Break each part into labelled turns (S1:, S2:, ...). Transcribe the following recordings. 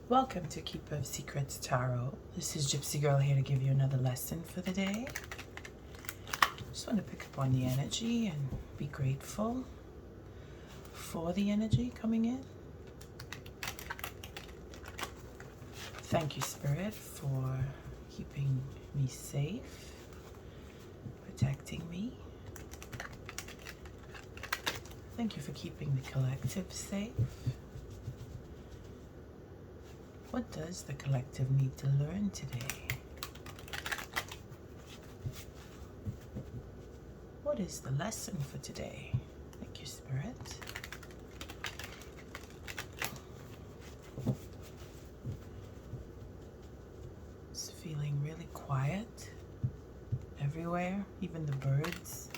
S1: Welcome to Keeper of Secrets Tarot. This is Gypsy Girl here to give you another lesson for the day. Just want to pick up on the energy and be grateful for the energy coming in. Thank you, Spirit, for keeping me safe, protecting me. Thank you for keeping the collective safe. What does the collective need to learn today? What is the lesson for today? Thank you, Spirit. It's feeling really quiet everywhere, even the birds.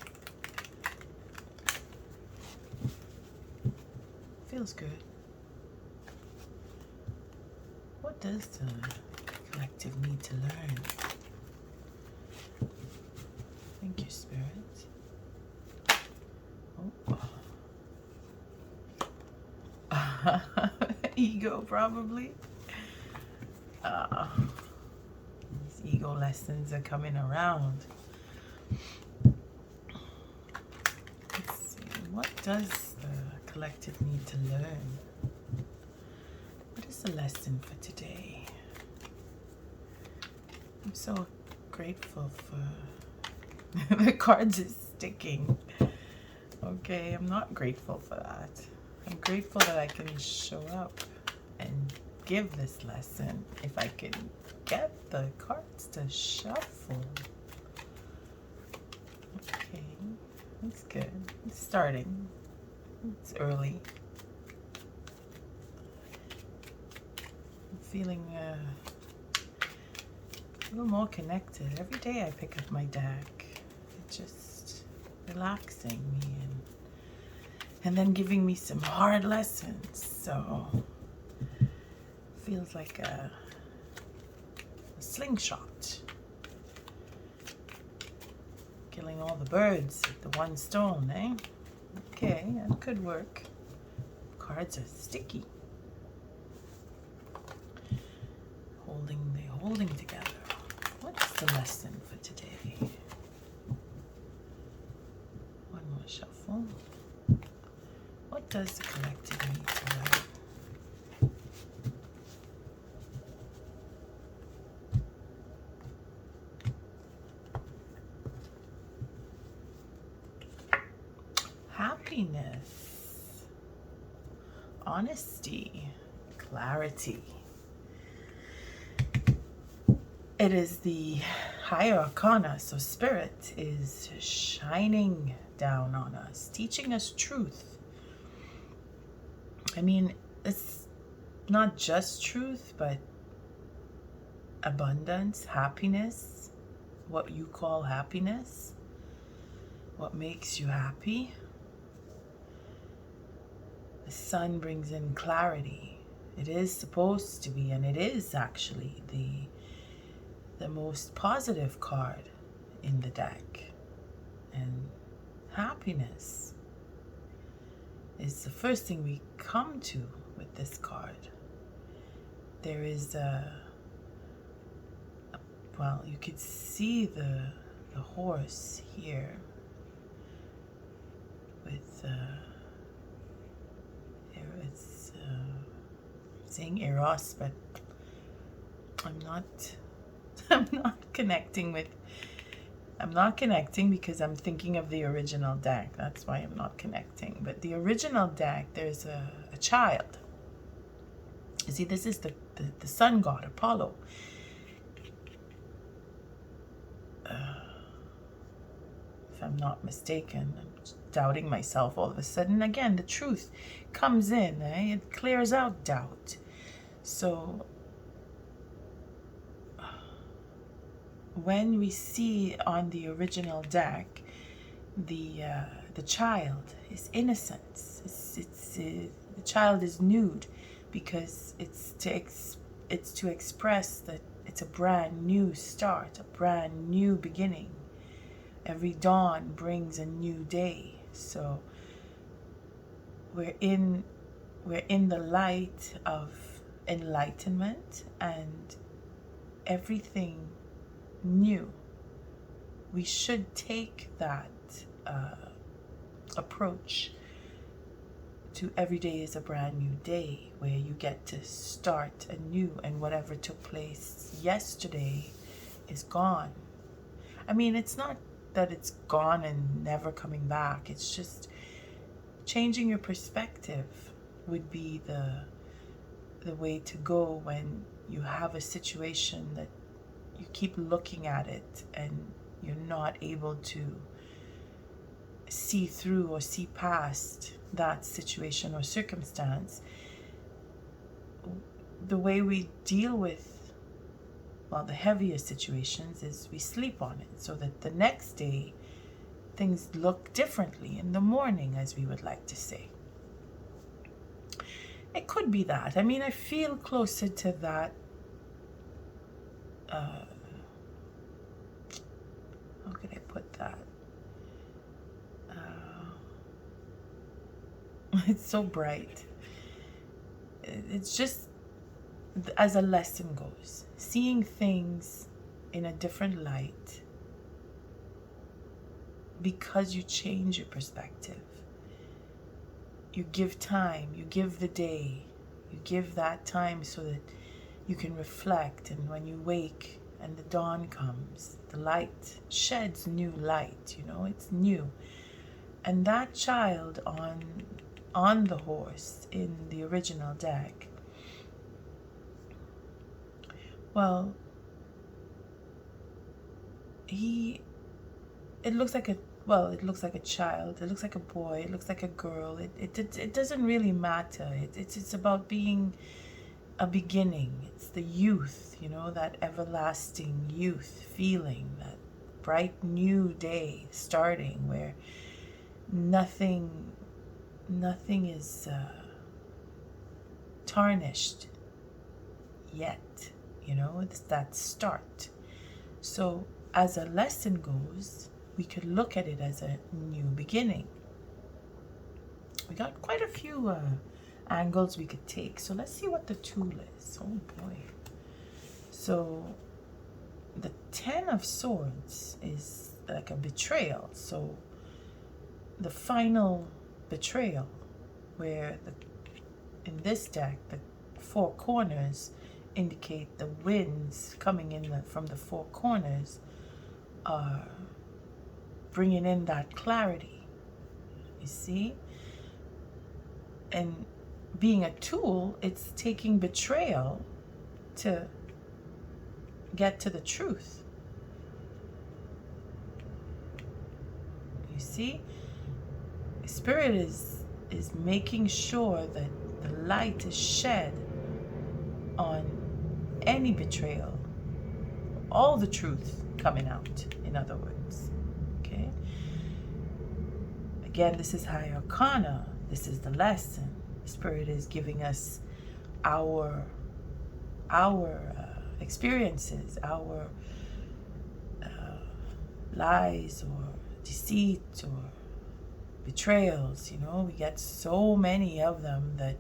S1: Feels good. What does the collective need to learn? Thank you, Spirit. Oh. Ego, probably. These ego lessons are coming around. Let's see. What does the collective need to learn? What is the lesson for today? I'm so grateful for the cards is sticking. Okay, I'm not grateful for that. I'm grateful that I can show up and give this lesson if I can get the cards to shuffle. Okay, that's good. It's starting. It's early. Feeling a little more connected. Every day I pick up my deck, it's just relaxing me and then giving me some hard lessons. So feels like a slingshot, killing all the birds with the one stone, eh? Okay, that could work. Cards are sticky. They're holding together. What is the lesson for today? One more shuffle. What does the collective need to learn? Happiness, honesty, clarity. It is the higher arcana, so Spirit is shining down on us, teaching us truth. I mean, it's not just truth, but abundance, happiness, what you call happiness, what makes you happy. The sun brings in clarity. It is supposed to be, and it is actually the most positive card in the deck. And happiness is the first thing we come to with this card. There is well, you could see the horse here with it's saying Eros, but I'm not connecting because I'm thinking of the original deck. That's why I'm not connecting. But the original deck, there's a child. You see, this is the sun god, Apollo. If I'm not mistaken, I'm doubting myself all of a sudden. Again, the truth comes in, eh? It clears out doubt. So when we see on the original deck, the child is innocence. The child is nude because it's to express that it's a brand new start, a brand new beginning. Every dawn brings a new day. So we're in the light of enlightenment and everything new. We should take that approach to every day is a brand new day, where you get to start anew, and whatever took place yesterday is gone. I mean, it's not that it's gone and never coming back. It's just changing your perspective would be the way to go when you have a situation that you keep looking at it and you're not able to see through or see past that situation or circumstance. The way we deal with, well, the heavier situations is we sleep on it, so that the next day things look differently in the morning, as we would like to say. It could be that. I mean, I feel closer to that. How could I put that? It's so bright. It's just as a lesson goes, seeing things in a different light, because you change your perspective. You give time, you give the day, you give that time so that you can reflect, and when you wake and the dawn comes, the light sheds new light, it's new. And that child on the horse in the original deck, well, it looks like a child, it looks like a boy, it looks like a girl, it doesn't really matter. It's about being a beginning. It's the youth, that everlasting youth feeling, that bright new day starting, where nothing is tarnished yet. It's that start. So as a lesson goes, we could look at it as a new beginning. We got quite a few angles we could take. So let's see what the tool is. Oh boy. So the 10 of Swords is like a betrayal. So the final betrayal, where in this deck the 4 corners indicate the winds coming in from the 4 corners are bringing in that clarity, you see. And being a tool, it's taking betrayal to get to the truth, you see. Spirit is making sure that the light is shed on any betrayal, all the truth coming out, in other words. Okay? Again, this is High Arcana. This is the lesson. Spirit is giving us our experiences, our lies or deceit or betrayals. We get so many of them that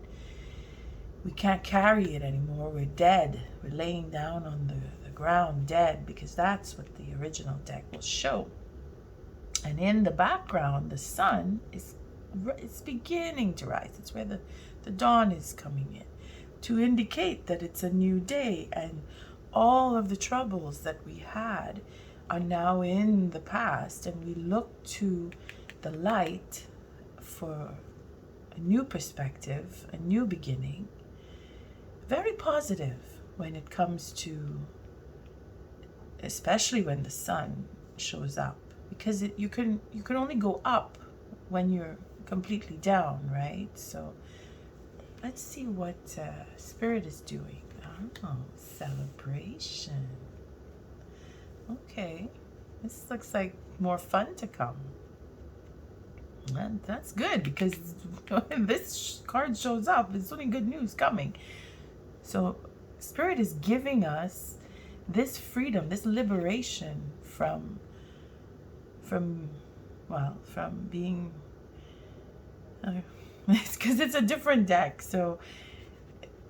S1: we can't carry it anymore. We're dead. We're laying down on the ground dead, because that's what the original deck will show. And in the background, the sun it's beginning to rise. It's where the dawn is coming in, to indicate that it's a new day, and all of the troubles that we had are now in the past, and we look to the light for a new perspective, a new beginning. Very positive when it comes to, especially when the sun shows up, because you can only go up when you're completely down, right? So let's see what Spirit is doing. Oh, celebration. Okay, this looks like more fun to come. And that's good, because when this card shows up, it's only good news coming. So Spirit is giving us this freedom, this liberation from being, it's because it's a different deck. So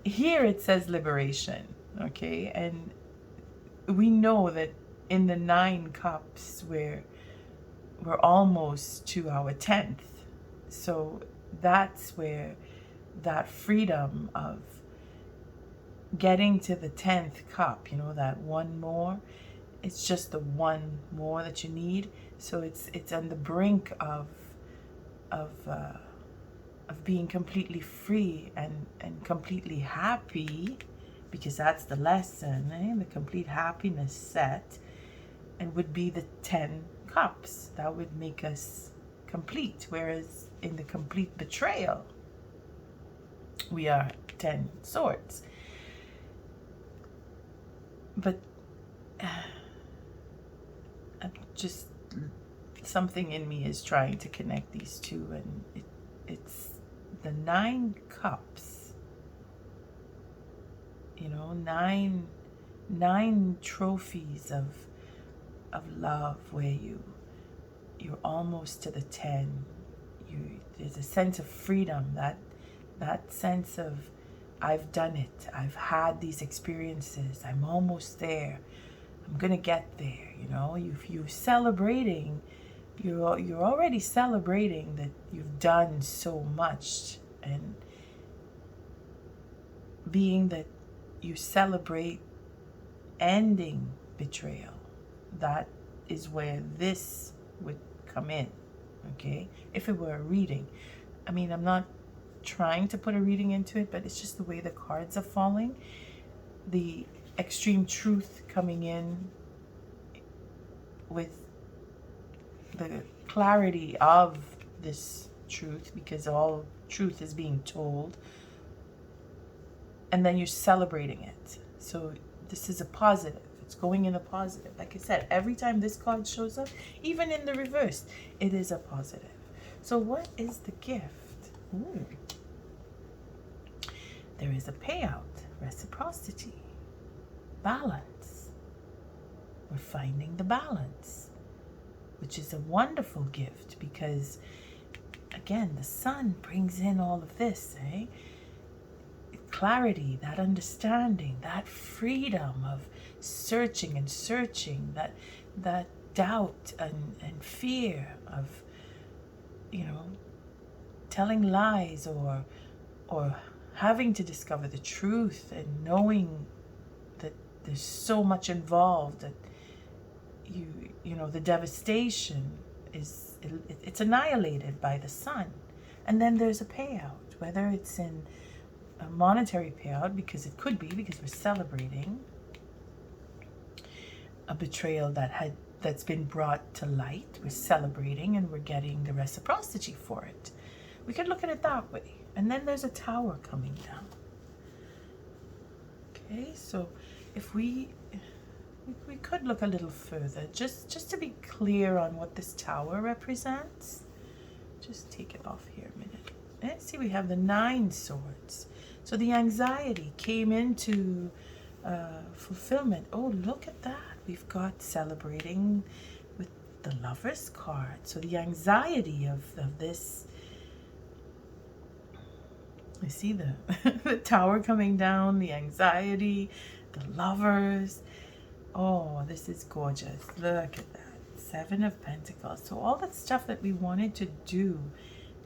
S1: here it says liberation, okay? And we know that in the 9 cups we're almost to our 10th. So that's where that freedom of getting to the 10th cup, that one more, it's just the one more that you need. So it's on the brink of uh, of being completely free and completely happy, because that's the lesson, the complete happiness set, and would be the 10 cups. That would make us complete. Whereas in the complete betrayal, we are 10 swords. But I'm just, something in me is trying to connect these two, and it's the 9 cups, nine trophies of love, where you're almost to the 10. There's a sense of freedom, that sense of, I've done it, I've had these experiences, I'm almost there, I'm gonna get there. You're celebrating, you're already celebrating that you've done so much, and being that you celebrate ending betrayal, that is where this would come in, okay? If it were a reading. I mean, I'm not trying to put a reading into it, but it's just the way the cards are falling. The extreme truth coming in with the clarity of this truth, because all truth is being told, and then you're celebrating it. So this is a positive. It's going in a positive. Like I said, every time this card shows up, even in the reverse, it is a positive. So what is the gift? Ooh. There is a payout, reciprocity, balance. We're finding the balance, which is a wonderful gift, because again, the sun brings in all of this, clarity, that understanding, that freedom of searching and searching, that doubt and fear of, telling lies, or having to discover the truth, and knowing that there's so much involved, that the devastation it's annihilated by the sun. And then there's a payout, whether it's in a monetary payout, because it could be, because we're celebrating a betrayal that's been brought to light. We're celebrating, and we're getting the reciprocity for it. We could look at it that way. And then there's a tower coming down. Okay, so if we could look a little further, just to be clear on what this tower represents. Just take it off here a minute. And see, we have the 9 swords. So the anxiety came into fulfillment. Oh, look at that. We've got celebrating with the Lover's card. So the anxiety of this, I see the, the tower coming down, the anxiety, the Lovers. Oh, this is gorgeous. Look at that. 7 of Pentacles. So all that stuff that we wanted to do,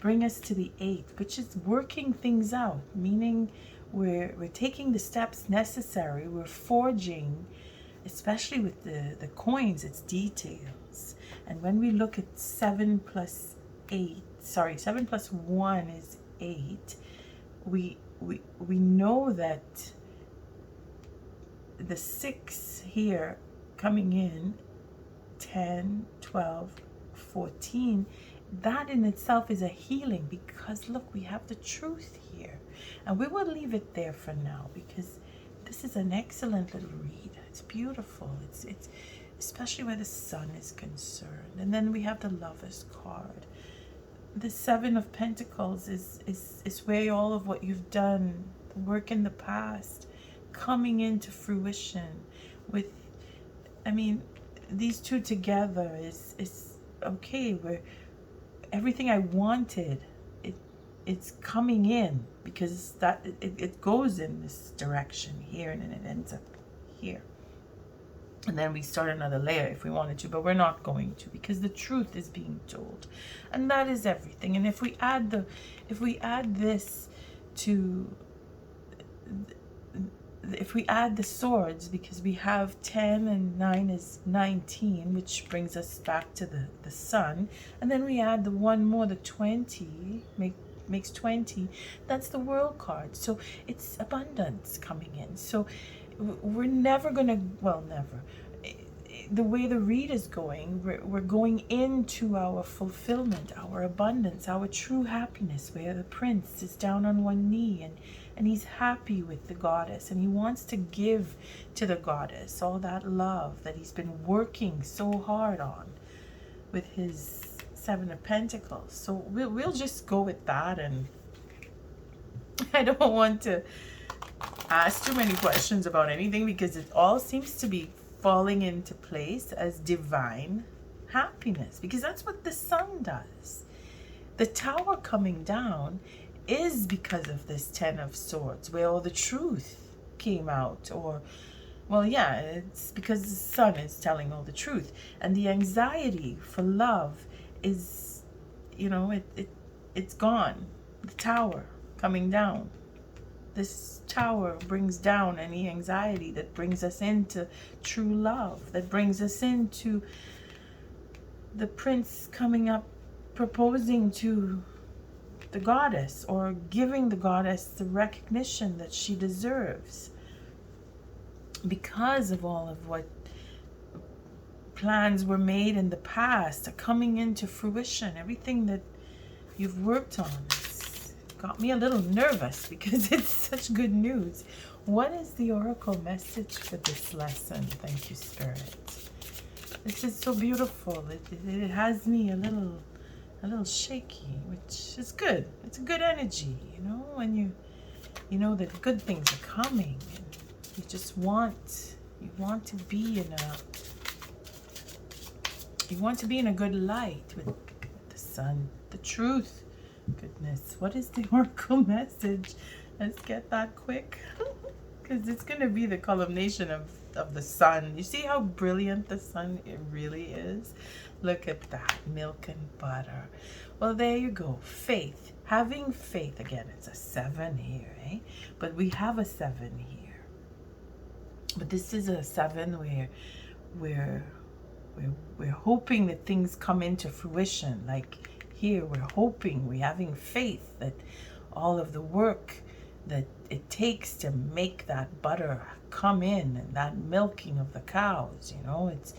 S1: bring us to the 8, which is working things out, meaning we're taking the steps necessary. We're forging, especially with the coins, it's details. And when we look at 7 plus 1 is 8, we know that the 6 here coming in, 10, 12, 14, that in itself is a healing, because look, we have the truth here. And we will leave it there for now, because this is an excellent little read. It's beautiful. It's especially where the sun is concerned. And then we have the Lover's card. The 7 of Pentacles is where all of what you've done, the work in the past, coming into fruition. With, I mean, these two together is okay. Where everything I wanted, it's coming in, because that it goes in this direction here, and then it ends up here. And then we start another layer if we wanted to, but we're not going to, because the truth is being told, and that is everything. And if we add this to, if we add the swords, because we have 10 and 9 is 19, which brings us back to the sun, and then we add the one more, the 20 makes 20. That's the world card. So it's abundance coming in. So we're never gonna, well, never, the way the read is going, we're going into our fulfillment, our abundance, our true happiness, where the prince is down on one knee, and he's happy with the goddess, and he wants to give to the goddess all that love that he's been working so hard on with his 7 of Pentacles. So we'll just go with that, and I don't want to ask too many questions about anything, because it all seems to be falling into place as divine happiness, because that's what the sun does. The tower coming down is because of this 10 of Swords, where all the truth came out, or, well, yeah, it's because the sun is telling all the truth, and the anxiety for love is, you know, it's gone. The tower coming down. This tower brings down any anxiety that brings us into true love, that brings us into the prince coming up, proposing to the goddess, or giving the goddess the recognition that she deserves, because of all of what plans were made in the past are coming into fruition. Everything that you've worked on got me a little nervous, because it's such good news. What is the oracle message for this lesson? Thank you, Spirit. It's just so beautiful. It has me a little shaky, which is good. It's a good energy, you know, when you know that good things are coming, and you just want to be in a good light with the sun, the truth. Goodness, what is the oracle message? Let's get that quick, because it's going to be the culmination of the sun. You see how brilliant the sun it really is? Look at that, milk and butter. Well, there you go. Faith, having faith. Again, it's a 7 here, eh? But we have a 7 here. But this is a 7 where we're hoping that things come into fruition. Like here, we're hoping, we're having faith that all of the work that it takes to make that butter come in, and that milking of the cows, you know, it's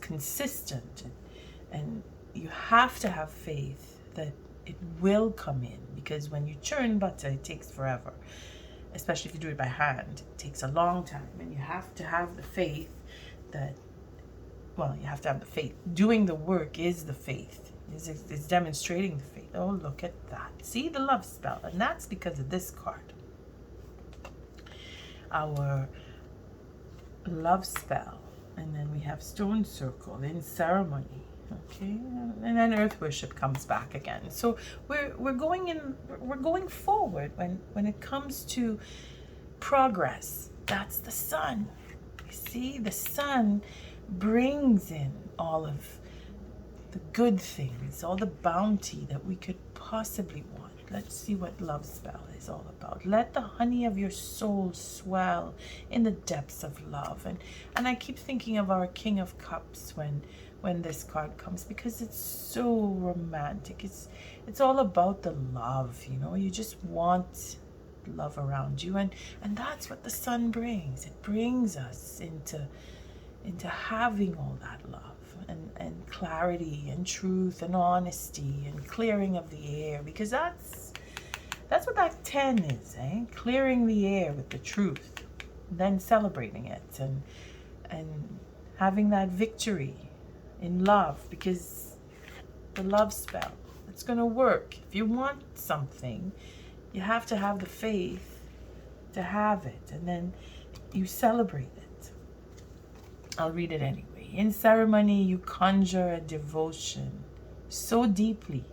S1: consistent, and you have to have faith that it will come in, because when you churn butter, it takes forever, especially if you do it by hand. It takes a long time, and you have to have the faith that, well, you have to have the faith. Doing the work is the faith. It's demonstrating the faith. Oh, look at that. See, the love spell. And that's because of this card. Our love spell. And then we have stone circle in ceremony. Okay, and then earth worship comes back again. So we're going forward when it comes to progress. That's the sun. You see, the sun brings in all of the good things, all the bounty that we could possibly want. Let's see what love spell is all about. Let the honey of your soul swell in the depths of love. And I keep thinking of our King of Cups when this card comes, because it's so romantic. It's all about the love, you know. You just want love around you, and that's what the sun brings. It brings us into having all that love, and clarity and truth and honesty and clearing of the air, because that's what that 10 is, eh? Clearing the air with the truth, then celebrating it, and having that victory in love, because the love spell, it's going to work. If you want something, you have to have the faith to have it, and then you celebrate it. I'll read it anyway. In ceremony, you conjure a devotion so deeply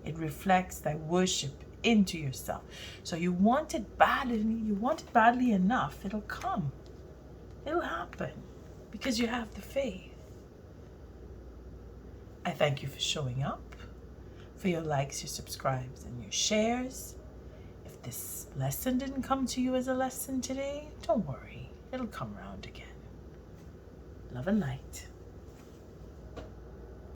S1: It reflects thy worship into yourself. So you want it badly enough, it'll come. It'll happen because you have the faith. I thank you for showing up, for your likes, your subscribes, and your shares. If this lesson didn't come to you as a lesson today, don't worry. It'll come around again. Love and light.